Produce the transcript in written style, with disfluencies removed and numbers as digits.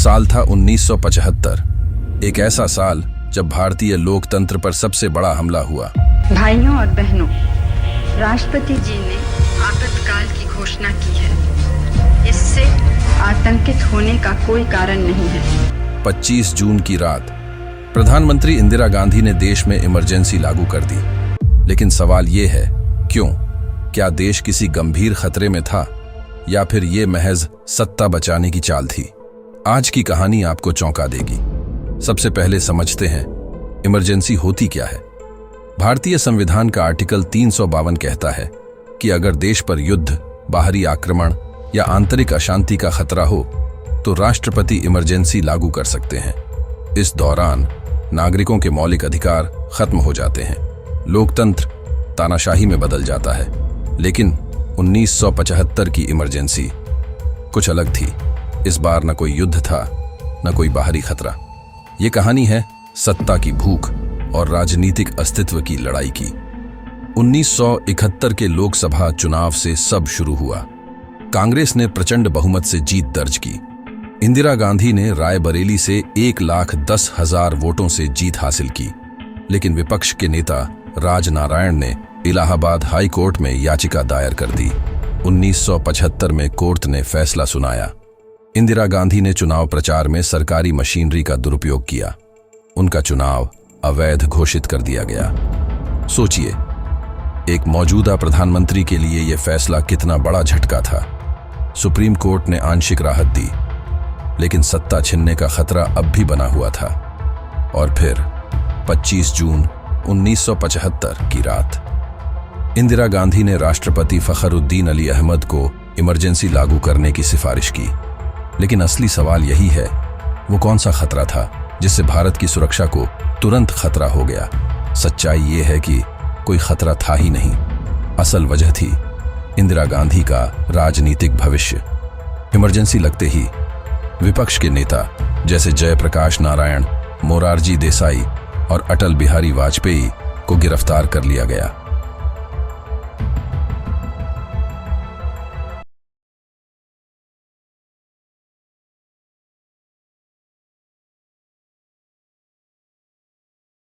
साल था 1975, एक ऐसा साल जब भारतीय लोकतंत्र पर सबसे बड़ा हमला हुआ। भाइयों और बहनों, राष्ट्रपति जी ने आपातकाल की घोषणा की है। इससे आतंकित होने का कोई कारण नहीं है। 25 जून की रात प्रधानमंत्री इंदिरा गांधी ने देश में इमरजेंसी लागू कर दी। लेकिन सवाल ये है, क्यों? क्या देश किसी गंभीर खतरे में था या फिर ये महज सत्ता बचाने की चाल थी? आज की कहानी आपको चौंका देगी। सबसे पहले समझते हैं इमरजेंसी होती क्या है। भारतीय संविधान का आर्टिकल 352 कहता है कि अगर देश पर युद्ध, बाहरी आक्रमण या आंतरिक अशांति का खतरा हो तो राष्ट्रपति इमरजेंसी लागू कर सकते हैं। इस दौरान नागरिकों के मौलिक अधिकार खत्म हो जाते हैं, लोकतंत्र तानाशाही में बदल जाता है। लेकिन 1975 की इमरजेंसी कुछ अलग थी। इस बार न कोई युद्ध था, न कोई बाहरी खतरा। ये कहानी है सत्ता की भूख और राजनीतिक अस्तित्व की लड़ाई की। 1971 के लोकसभा चुनाव से सब शुरू हुआ। कांग्रेस ने प्रचंड बहुमत से जीत दर्ज की। इंदिरा गांधी ने रायबरेली से 1,10,000 वोटों से जीत हासिल की। लेकिन विपक्ष के नेता राजनारायण ने इलाहाबाद हाई कोर्ट में याचिका दायर कर दी। 1975 में कोर्ट ने फैसला सुनाया। इंदिरा गांधी ने चुनाव प्रचार में सरकारी मशीनरी का दुरुपयोग किया। उनका चुनाव अवैध घोषित कर दिया गया। सोचिए, एक मौजूदा प्रधानमंत्री के लिए यह फैसला कितना बड़ा झटका था। सुप्रीम कोर्ट ने आंशिक राहत दी, लेकिन सत्ता छिनने का खतरा अब भी बना हुआ था। और फिर 25 जून 1975 की रात इंदिरा गांधी ने राष्ट्रपति फखरुद्दीन अली अहमद को इमरजेंसी लागू करने की सिफारिश की। लेकिन असली सवाल यही है, वो कौन सा खतरा था जिससे भारत की सुरक्षा को तुरंत खतरा हो गया? सच्चाई ये है कि कोई खतरा था ही नहीं। असल वजह थी इंदिरा गांधी का राजनीतिक भविष्य। इमरजेंसी लगते ही विपक्ष के नेता जैसे जयप्रकाश नारायण, मोरारजी देसाई और अटल बिहारी वाजपेयी को गिरफ्तार कर लिया गया।